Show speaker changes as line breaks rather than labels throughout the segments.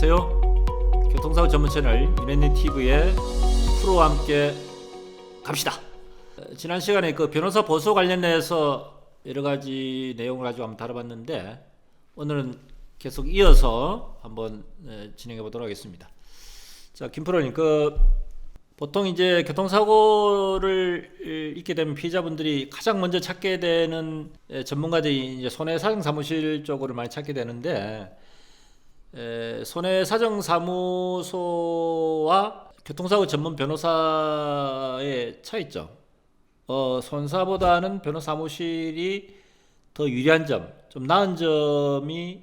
안녕하세요. 교통사고 전문 채널 미래님TV의 프로와 함께 갑시다. 지난 시간에 그 변호사 보수 관련해서 여러 가지 내용을 가지고 한번 다뤄봤는데 오늘은 계속 이어서 한번 진행해 보도록 하겠습니다. 자, 김프로님, 보통 이제 교통사고를 입게 되면 피해자분들이 가장 먼저 찾게 되는 전문가들이 이제 손해사정사무실 쪽으로 많이 찾게 되는데, 손해사정사무소와 교통사고 전문 변호사의 차이점, 손사보다는 변호사무실이 더 유리한 점, 좀 나은 점이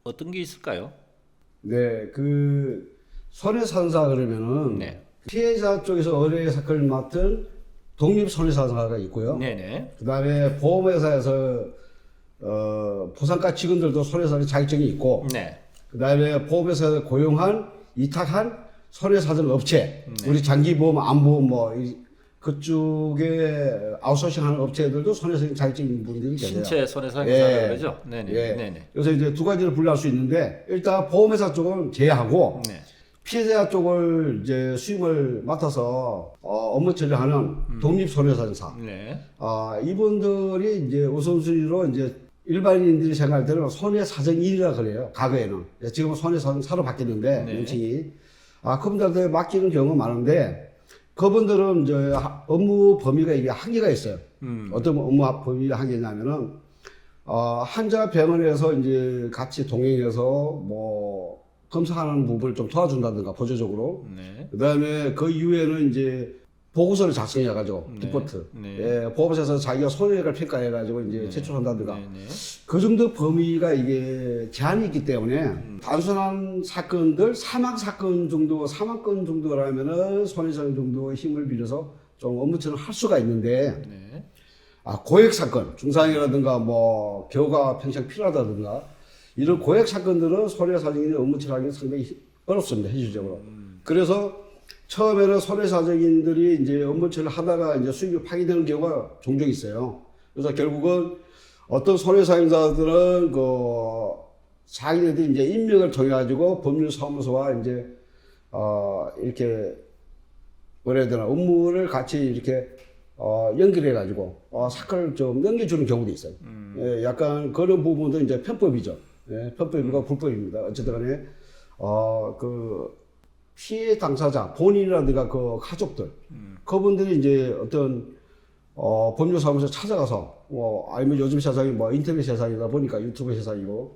어떤 게 있을까요?
네, 손해사정사 그러면은
네.
피해자 쪽에서 의뢰 사건을 맡은 독립손해사정사가 있고요.
네네.
그다음에 보험회사에서 보상가 직원들도 손해사정 자격증이 있고,
네.
그다음에 보험회사에서 고용한 이탁한 손해사정 업체,
네.
우리 장기보험, 안보험 그쪽에 아웃소싱하는 업체들도 손해사정 자격증 있는 분들이 계세요.
신체 손해사정사라고 그러죠? 네네.
예.
네네.
그래서 이제 두 가지를 분류할 수 있는데, 일단 보험회사 쪽은 제외하고
네.
피해자 쪽을 이제 수임을 맡아서 업무 처리하는 독립손해사정사.
네.
이분들이 이제 우선순위로 이제 일반인들이 생각할 때는 손해사정인이라 그래요. 과거에는. 지금은 손해사정사로 바뀌었는데,
네.
명칭이. 그분들한테 맡기는 경우가 많은데, 그분들은 이제 업무 범위가 이게 한계가 있어요. 어떤 업무 범위가 한계냐면은, 환자 병원에서 이제 같이 동행해서 검사하는 부분을 좀 도와준다든가, 보조적으로.
네.
그 다음에 그 이후에는 이제 보고서를 작성해가지고,
네.
리포트.
네.
예, 보험사에서 자기가 손해를 평가해가지고 이제 제출한다든가.
네네.
그 정도 범위가 이게 제한이 있기 때문에 단순한 사건들, 사망사건 정도, 사망건 정도라면은 손해사정 정도 힘을 빌려서 좀 업무처럼 할 수가 있는데,
네.
고액사건, 중상이라든가 겨우가 평생 필요하다든가, 이런 고액사건들은 손해사정인이 업무처럼 하기는 상당히 어렵습니다, 현실적으로. 그래서 처음에는 손해사정인들이 이제 업무처를 하다가 이제 수입이 파기되는 경우가 종종 있어요. 그래서 결국은 어떤 손해사정자들은 자기네들이 이제 임명을 통해 가지고 법률사무소와 이제 이렇게 뭐라 해야 되나, 업무를 같이 이렇게 연결해 가지고 사건을 좀 넘겨주는 경우도 있어요. 예, 약간 그런 부분도 이제 편법이죠. 예, 편법이고 불법입니다. 어쨌든 간에 피해 당사자 본인이라든가 그 가족들 그분들이 이제 어떤 법률사무소 찾아가서 아니면 요즘 세상이 인터넷 세상이다 보니까 유튜브 세상이고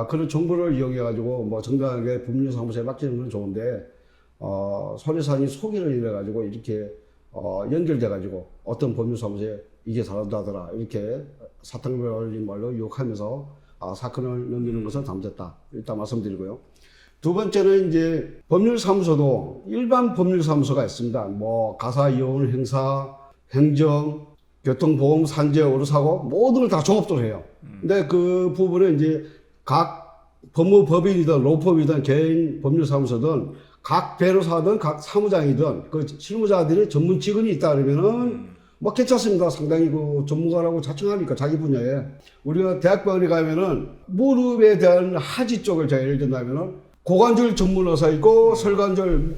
그런 정보를 이용해 가지고 정당하게 법률사무소에 맡기는 건 좋은데 손해사정이 소개를 이래 가지고 이렇게 연결돼 가지고 어떤 법률사무소에 이게 잘한다더라 이렇게 사탕을 올린 말로 유혹하면서 사건을 넘기는 것은 잠졌다, 일단 말씀드리고요. 두 번째는 이제 법률사무소도 일반 법률사무소가 있습니다. 가사, 이혼, 행사, 행정, 교통보험, 산재, 오류사고 모든 걸 다 종합적으로 해요. 근데 그 부분은 이제 각 법무법인이든 로펌이든 개인 법률사무소든 각 변호사든 각 사무장이든 그 실무자들이 전문 직원이 있다 그러면은 괜찮습니다. 상당히 전문가라고 자청하니까 자기 분야에. 우리가 대학병원에 가면은 무릎에 대한 하지 쪽을 제가 예를 든다면은 고관절 전문 의사 있고 설관절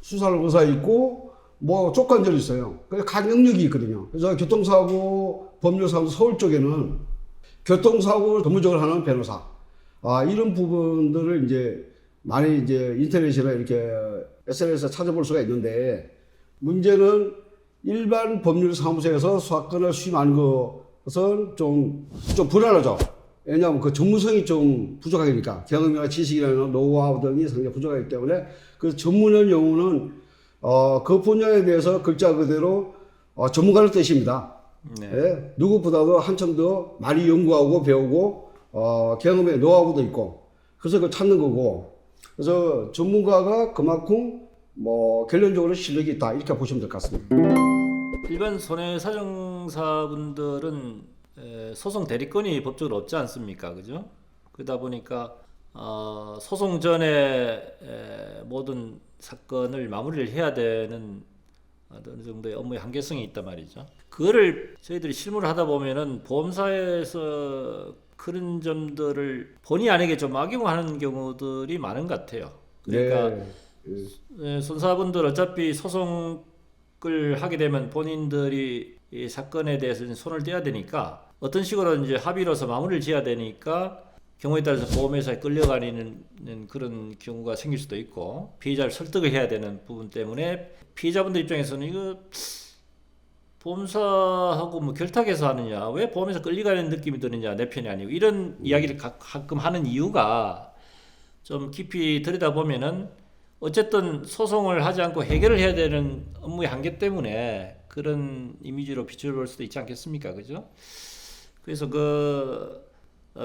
수술 의사 있고 족관절 있어요. 그래서 각 영역이 있거든요. 그래서 교통사고 법률사무소 서울 쪽에는 교통사고 전문적으로 하는 변호사 이런 부분들을 이제 많이 이제 인터넷이나 이렇게 SNS에 찾아볼 수가 있는데, 문제는 일반 법률사무소에서 사건을 수임하는 것은 좀 불안하죠. 왜냐하면 그 전문성이 좀 부족하니까, 경험이나 지식이나 노하우 등이 상당히 부족하기 때문에 그 전문의 용어는 그 분야에 대해서 글자 그대로 전문가를 뜻입니다.
네.
예, 누구보다도 한참 더 많이 연구하고 배우고 경험의 노하우도 있고, 그래서 그걸 찾는 거고, 그래서 전문가가 그만큼 결론적으로 실력이 있다 이렇게 보시면 될 것 같습니다.
일반 손해사정사분들은 소송 대리권이 법적으로 없지 않습니까? 그죠? 그러다 보니까 소송 전에 모든 사건을 마무리를 해야 되는 어느 정도의 업무의 한계성이 있단 말이죠. 그거를 저희들이 실무를 하다 보면은 보험사에서 그런 점들을 본의 아니게 좀 악용하는 경우들이 많은 것 같아요. 그러니까 손사분들 어차피 소송을 하게 되면 본인들이 이 사건에 대해서 손을 떼야 되니까 어떤 식으로 이제 합의로서 마무리를 지어야 되니까 경우에 따라서 보험회사에 끌려가는 그런 경우가 생길 수도 있고 피해자를 설득을 해야 되는 부분 때문에 피해자분들 입장에서는 이거 보험사하고 뭐 결탁해서 하느냐, 왜 보험회사 끌려가는 느낌이 드느냐, 내 편이 아니고 이런 이야기를 가끔 하는 이유가 좀 깊이 들여다보면은 어쨌든 소송을 하지 않고 해결을 해야 되는 업무의 한계 때문에 그런 이미지로 비춰볼 수도 있지 않겠습니까, 그죠? 그래서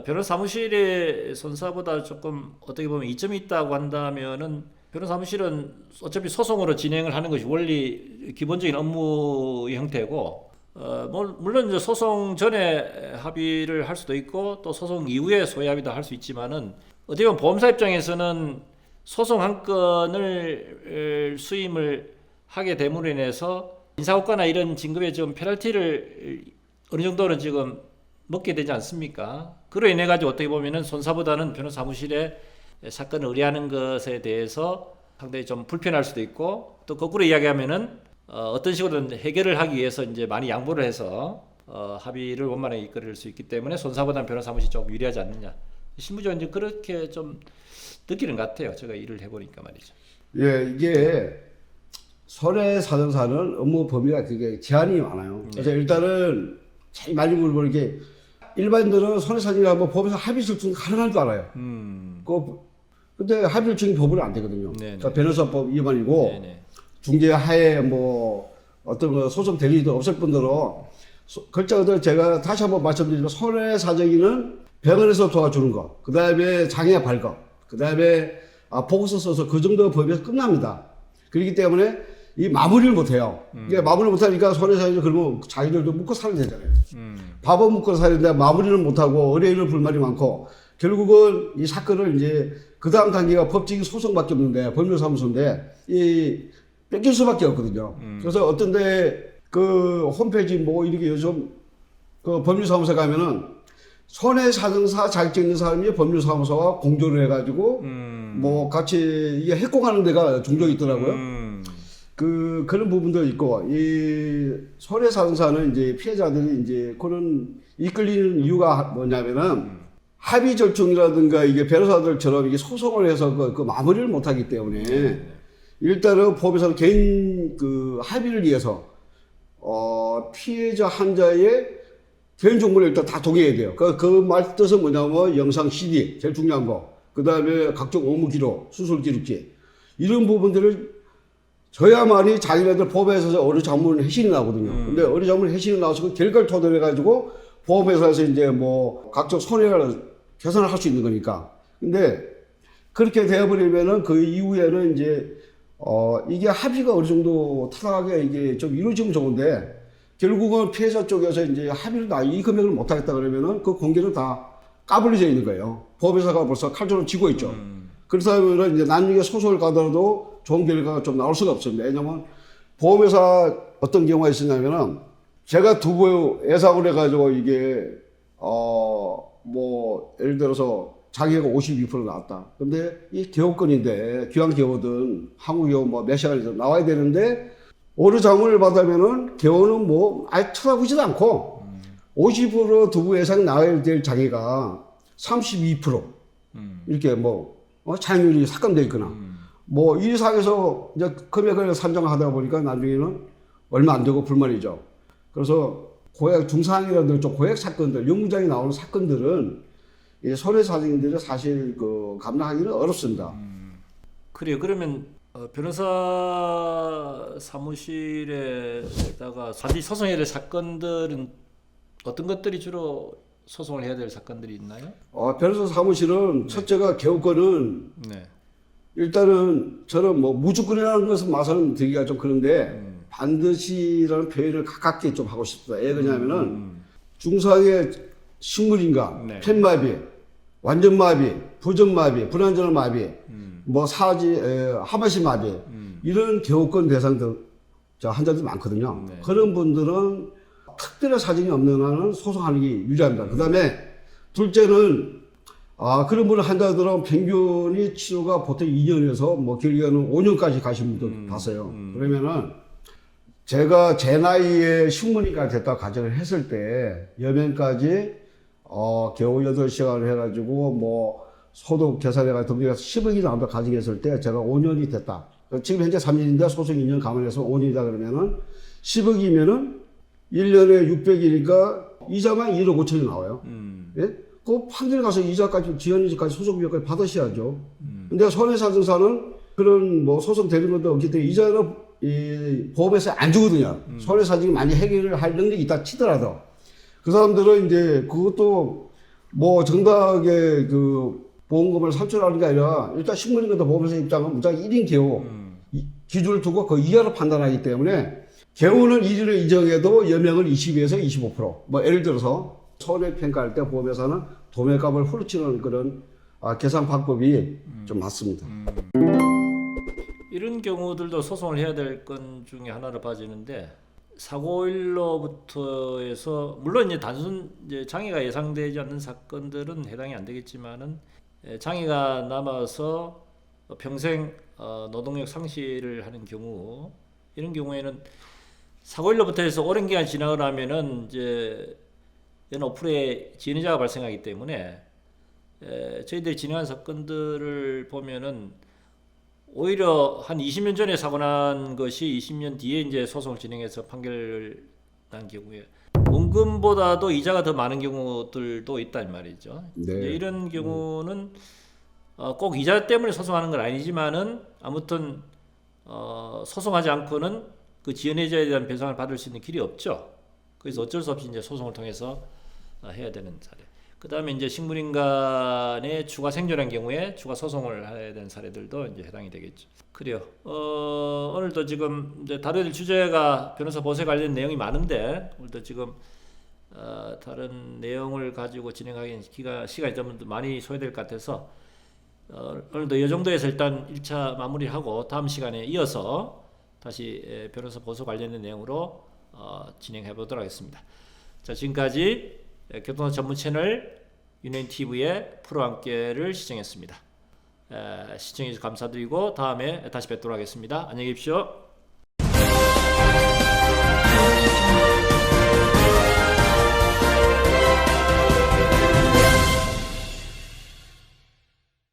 변호사 사무실의 손사보다 조금 어떻게 보면 이점이 있다고 한다면은 변호사 사무실은 어차피 소송으로 진행을 하는 것이 원리 기본적인 업무의 형태고 물론 이제 소송 전에 합의를 할 수도 있고 또 소송 이후에 소위 합의도 할 수 있지만은 어떻게 보면 보험사 입장에서는 소송 한 건을 수임을 하게 됨으로 인해서 인사고과나 이런 진급의 좀 페널티를 어느 정도는 지금 먹게 되지 않습니까? 그로 인해 가지고 어떻게 보면은 손사보다는 변호사 사무실에 사건을 의뢰하는 것에 대해서 상당히 좀 불편할 수도 있고 또 거꾸로 이야기하면은 어떤 식으로든 해결을 하기 위해서 이제 많이 양보를 해서 합의를 원만하게 이끌을 수 있기 때문에 손사보다는 변호사 사무실이 조금 유리하지 않느냐. 실무적으로 이제 그렇게 좀 느끼는 것 같아요. 제가 일을 해보니까 말이죠.
예, 이게 손해사정사는 업무 범위가 되게 제한이 많아요. 그래서 일단은 제일 많이 물어보는 게 일반인들은 손해사정이 한번 법에서 합의 절충이 가능한 줄 알아요. 근데 합의 절충이 법으로 안 되거든요. 그러니까 변호사법 위반이고 네네. 중재하에 뭐 어떤 거 소송 될 일도 없을 뿐더러 글자들 제가 다시 한번 말씀드리면 손해사정인은 병원에서 도와주는 거, 그 다음에 장애 발급, 그 다음에 보고서 써서 그 정도 법에서 끝납니다. 그렇기 때문에 이 마무리를 못해요. 이게 마무리를 못하니까 손해사정이 그러면 자기들도 묵고 살아야 되잖아요. 밥은 묵고 살아야 되는데 마무리는 못하고 의뢰인은 불만이 많고 결국은 이 사건을 이제 그 다음 단계가 법적인 소송밖에 없는데 법률사무소인데 이 뺏길 수밖에 없거든요. 그래서 어떤데 그 홈페이지 뭐 이렇게 요즘 그 법률사무소 가면은 손해사정사 자격증 있는 사람이 법률사무소와 공조를 해가지고 뭐 같이 이게 해공하는 데가 종종 있더라고요. 그런 부분도 있고 이 손해사정사는 이제 피해자들이 이제 그런 이끌리는 이유가 뭐냐면은 합의 절충이라든가 이게 변호사들처럼 이게 소송을 해서 그 마무리를 못하기 때문에 일단은 법에서는 개인 그 합의를 위해서 피해자 환자의 개인 정보를 일단 다 동의해야 돼요. 그 말 뜻은 뭐냐면 영상 CD 제일 중요한 거, 그 다음에 각종 업무 기록, 수술 기록지 이런 부분들을 저야만이 자기네들 법에서 어느 장문 해신이 나거든요. 근데 어느 장문 해신이 나와서 그 결과를 토대로 해가지고 보험회사에서 이제 뭐 각종 손해를 계산을 할 수 있는 거니까. 근데 그렇게 되어버리면은 그 이후에는 이제 이게 합의가 어느 정도 타당하게 이게 좀 이루어지면 좋은데 결국은 피해자 쪽에서 이제 합의를 이 금액을 못하겠다 그러면은 그 공개는 다 까불려져 있는 거예요. 보험회사가 벌써 칼줄을 쥐고 있죠. 그렇다면 이제 나중에 소송을 가더라도 좋은 결과가 좀 나올 수가 없습니다. 왜냐면 보험회사 어떤 경우가 있었냐면은 제가 두부 예상을 해가지고 이게 뭐 예를 들어서 자기가 52% 나왔다. 근데 이 개업건인데 귀한 개업은 한국 개업 뭐 몇 시간이서 나와야 되는데 어느 장문을 받으면은 개업은 뭐 아예 쳐다보지도 않고 50% 두부 예상 나와야 될 장애가 32% 이렇게 뭐 차익률이 삭감되어 있거나 뭐 이 상에서 이제 금액을 산정하다 보니까 나중에는 얼마 안 되고 불만이죠. 그래서 고액 중상이라든가 좀 고액 사건들, 영장이 나오는 사건들은 이 손해사정인들은 사실 그 감당하기는 어렵습니다.
그래요. 그러면 변호사 사무실에다가 사실 소송해야 될 사건들은 어떤 것들이 주로 소송을 해야 될 사건들이 있나요?
변호사 사무실은 첫째가 개업권은 일단은 저는 뭐 무조건이라는 것은 말씀을 드리기가 좀 그런데 반드시라는 표현을 가깝게 좀 하고 싶습니다. 왜 그러냐면은 중상의 식물인가, 펜마비, 완전마비, 부전마비, 불완전한 마비, 뭐 하반신 마비 이런 개업권 대상들 환자들이 많거든요. 그런 분들은 특별한 사정이 없는 한은 소송하는 게 유리합니다. 그 다음에 둘째는 그런 분을 한다더라도 평균이 치료가 보통 2년에서 뭐 길게는 5년까지 가신 분도 봤어요. 그러면은 제가 제 나이에 신문의가 됐다 가정을 했을 때 여명까지 겨우 8시간을 해가지고 뭐 소득 계산해가지고 등록해서 10억이 나온다 가정했을 때 제가 5년이 됐다. 지금 현재 3년인데 소속 2년 감안해서 5년이다 그러면은 10억이면은 1년에 600이니까 이자만 1억 5천이 나와요. 예? 그 판결에 가서 이자까지 지연이자까지 소송비까지 받으셔야죠. 근데 손해사증사는 그런 뭐 소송 되는 것도 없기 때문에 이자는 이 보험에서 안 주거든요. 손해사증이 많이 해결을 할 능력이 있다 치더라도 그 사람들은 이제 그것도 뭐 정당하게 그 보험금을 산출하는 게 아니라 일단 신문인과도 보험회사 입장은 무작위 1인 개호 기준을 두고 그 이하로 판단하기 때문에 개호는 1인을 인정해도 여명을 22에서 25%. 뭐 예를 들어서 손해평가할 때 보험회사는 도매값을 후려치는 그런 계산 방법이 좀 맞습니다.
이런 경우들도 소송을 해야 될 건 중에 하나로 봐지는데 사고일로부터 해서 물론 이제 단순 이제 장애가 예상되지 않는 사건들은 해당이 안 되겠지만은 장애가 남아서 평생 노동력 상실을 하는 경우 이런 경우에는 사고일로부터 해서 오랜 기간 지나고 나면은 이제 이런 어플에 지연이자가 발생하기 때문에 저희들이 진행한 사건들을 보면은 오히려 한 20년 전에 사고 난 것이 20년 뒤에 이제 소송을 진행해서 판결을 난 경우에 원금보다도 이자가 더 많은 경우들도 있단 말이죠.
네.
이런 경우는 꼭 이자 때문에 소송하는 건 아니지만은 아무튼 소송하지 않고는 그 지연해자에 대한 배상을 받을 수 있는 길이 없죠. 그래서 어쩔 수 없이 이제 소송을 통해서 해야 되는 사례. 그 다음에 이제 식물인간의 추가 생존한 경우에 추가 소송을 해야 되는 사례들도 이제 해당이 되겠죠. 그래요. 오늘도 지금 이제 다뤄야 될 주제가 변호사 보호세 관련 내용이 많은데 오늘도 지금 다른 내용을 가지고 진행하기엔 시간이 좀 많이 소요될 것 같아서 오늘도 이 정도에서 일단 1차 마무리하고 다음 시간에 이어서 다시 변호사 보호세 관련된 내용으로 진행해 보도록 하겠습니다. 자, 지금까지 교통사 전문 채널 윤현TV의 프로와 함께를 시청했습니다. 시청해 주셔서 감사드리고 다음에 다시 뵙도록 하겠습니다. 안녕히 계십시오.